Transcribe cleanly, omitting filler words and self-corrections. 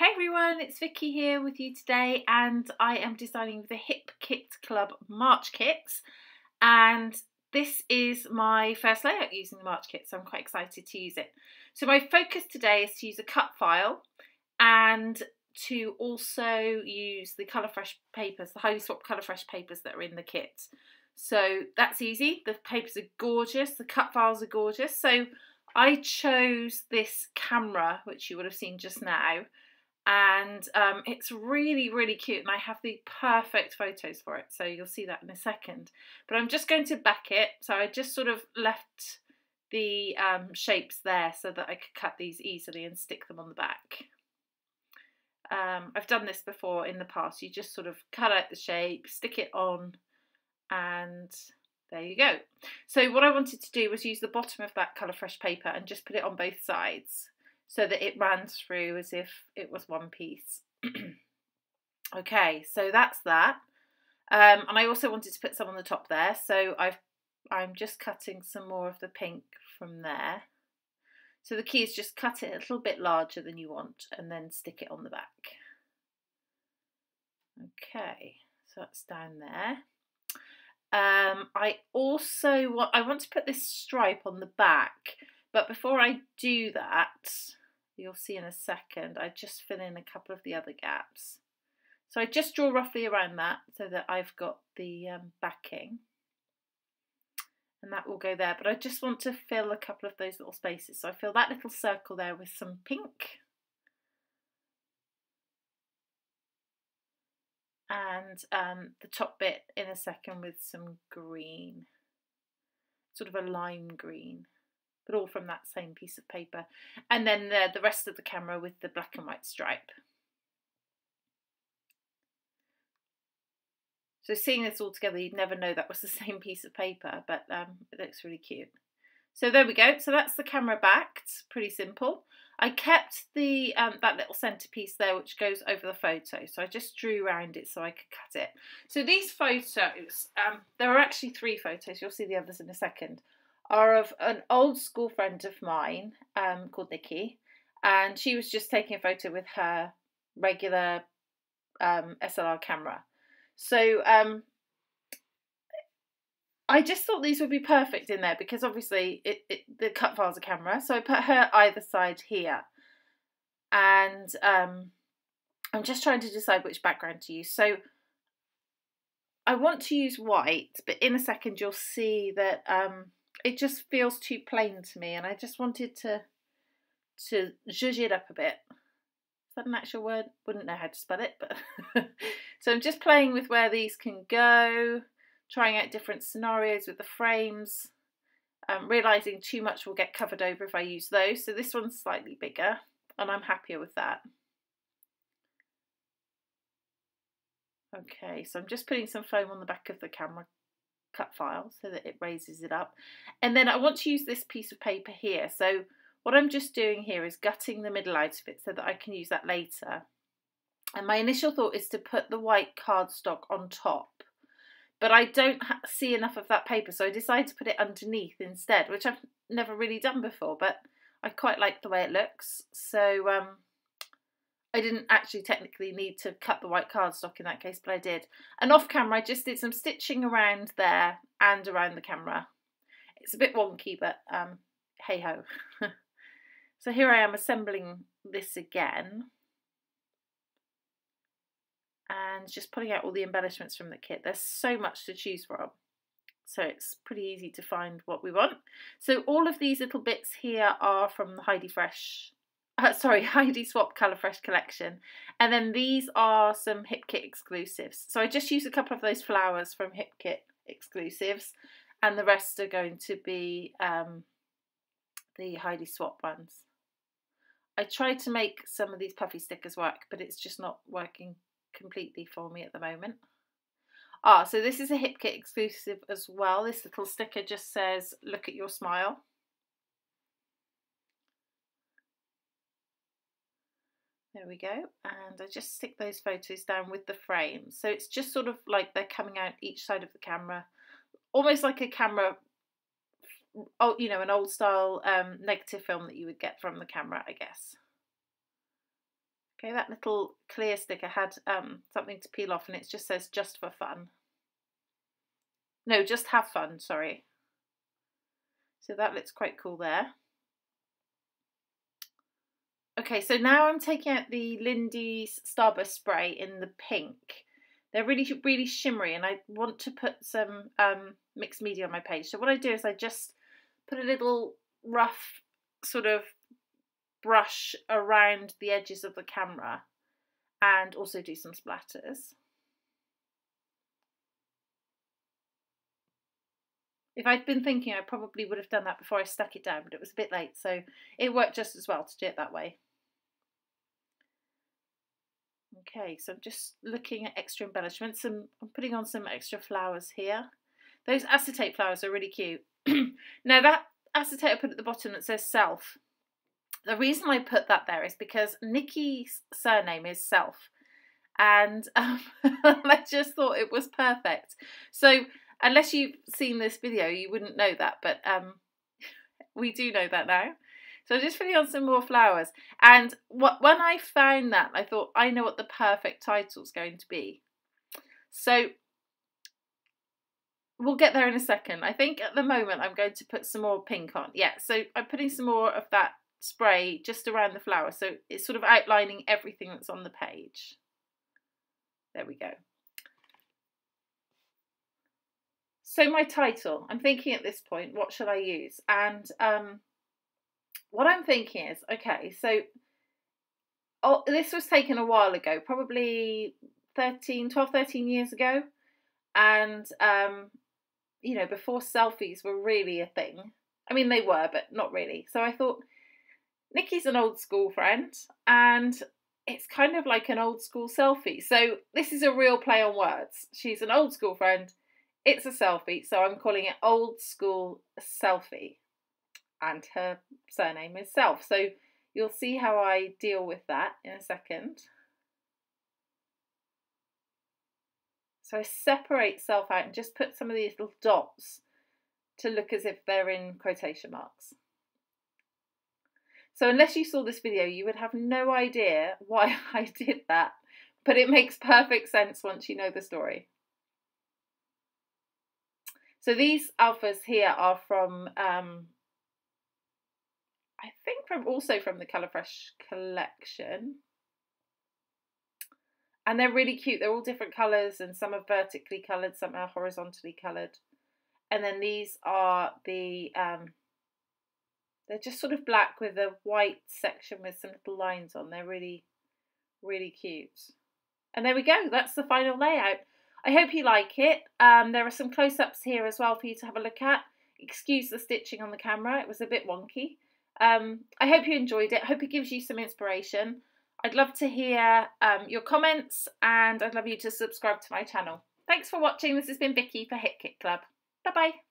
Hey everyone, it's Vicky here with you today, and I am designing the Hip Kit Club March kits, and this is my first layout using the March kit, so I'm quite excited to use it. So my focus today is to use a cut file and to also use the Color Fresh papers, the Heidi Swapp Color Fresh papers that are in the kit. So that's easy. The papers are gorgeous, the cut files are gorgeous. So I chose this camera, which you would have seen just now, and it's really cute, and I have the perfect photos for it, so you'll see that in a second. But I'm just going to back it, so I just sort of left the shapes there so that I could cut these easily and stick them on the back. I've done this before in the past. You just sort of cut out the shape, stick it on, and there you go. So what I wanted to do was use the bottom of that Colour Fresh paper and just put it on both sides, so that it ran through as if it was one piece. Okay, so that's that. And I also wanted to put some on the top there, so I'm just cutting some more of the pink from there. So the key is just cut it a little bit larger than you want and then stick it on the back. Okay, so that's down there. I want to put this stripe on the back, but before I do that, you'll see in a second, I just fill in a couple of the other gaps. So I just draw roughly around that so that I've got the backing, and that will go there. But I just want to fill a couple of those little spaces. So I fill that little circle there with some pink, and the top bit in a second with some green, sort of a lime green, but all from that same piece of paper. And then the rest of the camera with the black and white stripe. So seeing this all together, you'd never know that was the same piece of paper, but it looks really cute. So there we go. So that's the camera backed, pretty simple. I kept the that little centerpiece there, which goes over the photo. So I just drew around it so I could cut it. So these photos, there are actually 3 photos. You'll see the others in a second. Are of an old school friend of mine called Vicki, and she was just taking a photo with her regular SLR camera. So I just thought these would be perfect in there because obviously the cut file's a camera, so I put her either side here, and I'm just trying to decide which background to use. So I want to use white, but in a second you'll see that it just feels too plain to me, and I just wanted to zhuzh it up a bit. Is that an actual word? Wouldn't know how to spell it, but so I'm just playing with where these can go, trying out different scenarios with the frames, realising too much will get covered over if I use those. So this one's slightly bigger, and I'm happier with that. Okay, so I'm just putting some foam on the back of the camera cut file so that it raises it up. And then I want to use this piece of paper here. So what I'm just doing here is gutting the middle out of it so that I can use that later. And my initial thought is to put the white cardstock on top, but I don't see enough of that paper, so I decided to put it underneath instead, which I've never really done before, but I quite like the way it looks. So I didn't actually technically need to cut the white cardstock in that case, but I did. And off camera, I just did some stitching around there and around the camera. It's a bit wonky, but hey ho. So here I am assembling this again, and just pulling out all the embellishments from the kit. There's so much to choose from, so it's pretty easy to find what we want. So all of these little bits here are from the Heidi Swapp Color Fresh collection, and then these are some Hip Kit exclusives. So I just used a couple of those flowers from Hip Kit exclusives, and the rest are going to be the Heidi Swapp ones. I tried to make some of these puffy stickers work, but it's just not working completely for me at the moment. So this is a Hip Kit exclusive as well. This little sticker just says, "Look at your smile." There we go, and I just stick those photos down with the frame. So it's just sort of like they're coming out each side of the camera, almost like a camera, you know, an old style negative film that you would get from the camera, I guess. Okay, that little clear sticker had something to peel off, and it just says just for fun. No, just have fun, sorry. So that looks quite cool there. Okay, so now I'm taking out the Lindy's Starburst spray in the pink. They're really, really shimmery, and I want to put some mixed media on my page. So what I do is I just put a little rough sort of brush around the edges of the camera and also do some splatters. If I'd been thinking, I probably would have done that before I stuck it down, but it was a bit late, so it worked just as well to do it that way. Okay, so I'm just looking at extra embellishments, and I'm putting on some extra flowers here. Those acetate flowers are really cute. Now that acetate I put at the bottom that says Self, the reason I put that there is because Nikki's surname is Self, and I just thought it was perfect. So unless you've seen this video, you wouldn't know that, but we do know that now. So I'm just putting on some more flowers. And when I found that, I thought, I know what the perfect title is going to be. So we'll get there in a second. I think at the moment I'm going to put some more pink on. Yeah, so I'm putting some more of that spray just around the flower. So it's sort of outlining everything that's on the page. There we go. So my title, I'm thinking at this point, what should I use? And what I'm thinking is, okay, so this was taken a while ago, probably 12, 13 years ago. And, you know, before selfies were really a thing. I mean, they were, but not really. So I thought, Nikki's an old school friend, and it's kind of like an old school selfie. So this is a real play on words. She's an old school friend. It's a selfie, so I'm calling it Old School Selfie. And her surname is Self. So you'll see how I deal with that in a second. So I separate Self out and just put some of these little dots to look as if they're in quotation marks. So unless you saw this video, you would have no idea why I did that, but it makes perfect sense once you know the story. So these alphas here are from, I think also from the Color Fresh collection. And they're really cute. They're all different colours, and some are vertically coloured, some are horizontally coloured. And then these are the, they're just sort of black with a white section with some little lines on. They're really, really cute. And there we go. That's the final layout. I hope you like it. There are some close-ups here as well for you to have a look at. Excuse the stitching on the camera. It was a bit wonky. I hope you enjoyed it. I hope it gives you some inspiration. I'd love to hear your comments, and I'd love you to subscribe to my channel. Thanks for watching. This has been Vicki for Hip Kit Club. Bye-bye.